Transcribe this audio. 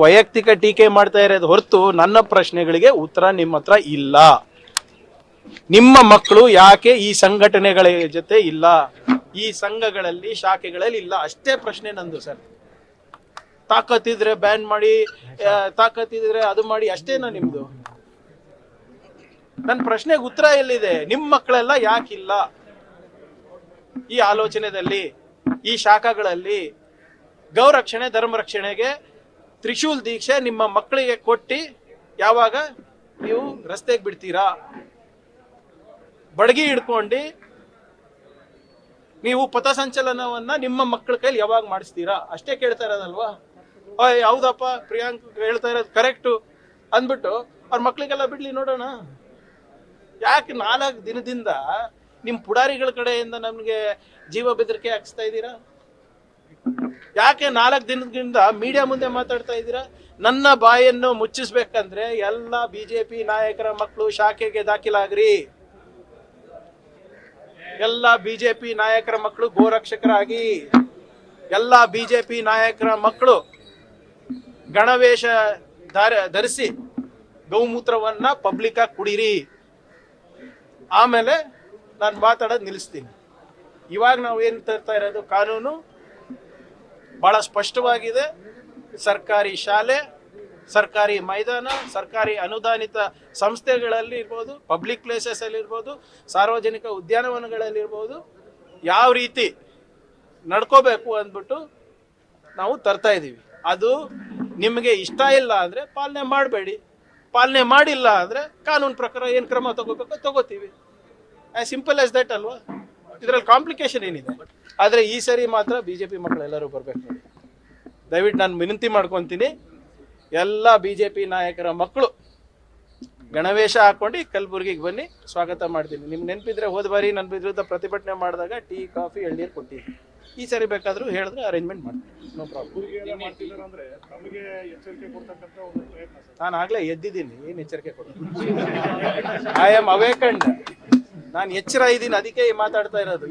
ವೈಯಕ್ತಿಕ ಟೀಕೆ ಮಾಡ್ತಾ ಇರೋದು ಹೊರತು ನನ್ನ ಪ್ರಶ್ನೆಗಳಿಗೆ ಉತ್ತರ ನಿಮ್ಮ ಹತ್ರ ಇಲ್ಲ. ನಿಮ್ಮ ಮಕ್ಕಳು ಯಾಕೆ ಈ ಸಂಘಟನೆಗಳ ಜೊತೆ ಇಲ್ಲ, ಈ ಸಂಘಗಳಲ್ಲಿ ಶಾಖೆಗಳಲ್ಲಿ ಇಲ್ಲ, ಅಷ್ಟೇ ಪ್ರಶ್ನೆ ನಂದು ಸರ್. ತಾಕತ್ತಿದ್ರೆ ಬ್ಯಾನ್ ಮಾಡಿ, ತಾಕತ್ತಿದ್ರೆ ಅದು ಮಾಡಿ, ಅಷ್ಟೇನಾ ನಿಮ್ದು? ನನ್ನ ಪ್ರಶ್ನೆಗೆ ಉತ್ತರ ಎಲ್ಲಿದೆ? ನಿಮ್ಮ ಮಕ್ಕಳೆಲ್ಲ ಯಾಕಿಲ್ಲ ಈ ಆಲೋಚನೆಯಲ್ಲಿ, ಈ ಶಾಖೆಗಳಲ್ಲಿ? ಗೌರಕ್ಷಣೆ ಧರ್ಮ ರಕ್ಷಣೆಗೆ ತ್ರಿಶೂಲ್ ದೀಕ್ಷೆ ನಿಮ್ಮ ಮಕ್ಕಳಿಗೆ ಕೊಟ್ಟು ಯಾವಾಗ ನೀವು ರಸ್ತೆಗೆ ಬಿಡ್ತೀರಾ? ಬಡಗಿ ಹಿಡ್ಕೊಂಡು ನೀವು ಪಥಸಂಚಲನವನ್ನ ನಿಮ್ಮ ಮಕ್ಕಳ ಕೈಲಿ ಯಾವಾಗ ಮಾಡಿಸ್ತೀರಾ? ಅಷ್ಟೇ ಕೇಳ್ತಾ ಇರೋದಲ್ವಾ? ಹೌದಪ್ಪ ಪ್ರಿಯಾಂಕ್ ಹೇಳ್ತಾ ಇರೋದು ಕರೆಕ್ಟು ಅಂದ್ಬಿಟ್ಟು ಅವ್ರ ಮಕ್ಳಿಗೆಲ್ಲ ಬಿಡ್ಲಿ ನೋಡೋಣ. ಯಾಕೆ 4 ದಿನದಿಂದ ನಿಮ್ಮ ಪುಡಾರಿಗಳ ಕಡೆಯಿಂದ ನಮ್ಗೆ ಜೀವ ಬೆದರಿಕೆ ಹಾಕಿಸ್ತಾ ಇದ್ದೀರಾ? ಯಾಕೆ 4 ದಿನದಿಂದ ಮೀಡಿಯಾ ಮುಂದೆ ಮಾತಾಡ್ತಾ ಇದ್ದೀರಾ? ನನ್ನ ಬಾಯನ್ನು ಮುಚ್ಚಿಸ್ಬೇಕಂದ್ರೆ ಎಲ್ಲ ಬಿಜೆಪಿ ನಾಯಕರ ಮಕ್ಕಳು ಶಾಖೆಗೆ ದಾಖಲಾಗ್ರಿ. ಎಲ್ಲ ಬಿಜೆಪಿ ನಾಯಕರ ಮಕ್ಕಳು ಗೋರಕ್ಷಕರಾಗಿ, ಎಲ್ಲ ಬಿಜೆಪಿ ನಾಯಕರ ಮಕ್ಕಳು ಗಣವೇಶ ಧರಿಸಿ ಗೌಮೂತ್ರವನ್ನ ಪಬ್ಲಿಕ್ ಆಗಿ ಕುಡೀರಿ. ಆಮೇಲೆ ನಾನು ಮಾತಾಡೋದು ನಿಲ್ಲಿಸ್ತೀನಿ. ಇವಾಗ ನಾವು ಏನು ತರ್ತಾ ಇರೋದು, ಕಾನೂನು ಬಹಳ ಸ್ಪಷ್ಟವಾಗಿದೆ. ಸರ್ಕಾರಿ ಶಾಲೆ, ಸರ್ಕಾರಿ ಮೈದಾನ, ಸರ್ಕಾರಿ ಅನುದಾನಿತ ಸಂಸ್ಥೆಗಳಲ್ಲಿ ಇರ್ಬೋದು, ಪಬ್ಲಿಕ್ ಪ್ಲೇಸಸ್ ಅಲ್ಲಿ ಇರ್ಬೋದು, ಸಾರ್ವಜನಿಕ ಉದ್ಯಾನವನಗಳಲ್ಲಿರ್ಬೋದು, ಯಾವ ರೀತಿ ನಡ್ಕೋಬೇಕು ಅಂದ್ಬಿಟ್ಟು ನಾವು ತರ್ತಾ ಇದ್ದೀವಿ. ಅದು ನಿಮಗೆ ಇಷ್ಟ ಇಲ್ಲ ಅಂದರೆ ಪಾಲನೆ ಮಾಡಬೇಡಿ, ಪಾಲನೆ ಮಾಡಿಲ್ಲ ಅಂದರೆ ಕಾನೂನು ಪ್ರಕಾರ ಏನು ಕ್ರಮ ತಗೋಬೇಕು ತಗೋತೀವಿ. ಆಸ್ ಸಿಂಪಲ್ ಆಸ್ ದಟ್ ಅಲ್ವಾ? ಇದರಲ್ಲಿ ಕಾಂಪ್ಲಿಕೇಶನ್ ಏನಿದೆ? ಆದರೆ ಈ ಸರಿ ಮಾತ್ರ ಬಿಜೆಪಿ ಮಕ್ಕಳೆಲ್ಲರೂ ಬರ್ಬೇಕು ನೋಡಿ. ದಯವಿಟ್ಟು ನಾನು ವಿನಂತಿ ಮಾಡ್ಕೊತೀನಿ, ಎಲ್ಲ ಬಿಜೆಪಿ ನಾಯಕರ ಮಕ್ಕಳು ಗಣವೇಶ ಹಾಕೊಂಡು ಕಲಬುರಗಿಗೆ ಬನ್ನಿ, ಸ್ವಾಗತ ಮಾಡ್ತೀನಿ. ನಿಮ್ಗೆ ನೆನಪಿದ್ರೆ ಹೋದ ಬಾರಿ ನನ್ನ ವಿರುದ್ಧ ಪ್ರತಿಭಟನೆ ಮಾಡಿದಾಗ ಟೀ ಕಾಫಿ ಎಳ್ನೀರು ಕೊಟ್ಟಿದ್ದೀನಿ. ಈ ಸರಿ ಬೇಕಾದರೂ ಹೇಳಿದ್ರೆ ಅರೇಂಜ್ಮೆಂಟ್ ಮಾಡ್ತೀನಿ, ನೋ ಪ್ರಾಬ್ಲಮ್. ನಾನು ಆಗಲೇ ಎದ್ದಿದ್ದೀನಿ, ಏನು ಎಚ್ಚರಿಕೆ ಕೊಡ್ತೀನಿ? ಐ ಆಮ್ ಅವೇಕಂಡ್, ನಾನು ಎಚ್ಚರ ಇದ್ದೀನಿ, ಅದಕ್ಕೆ ಮಾತಾಡ್ತಾ ಇರೋದು.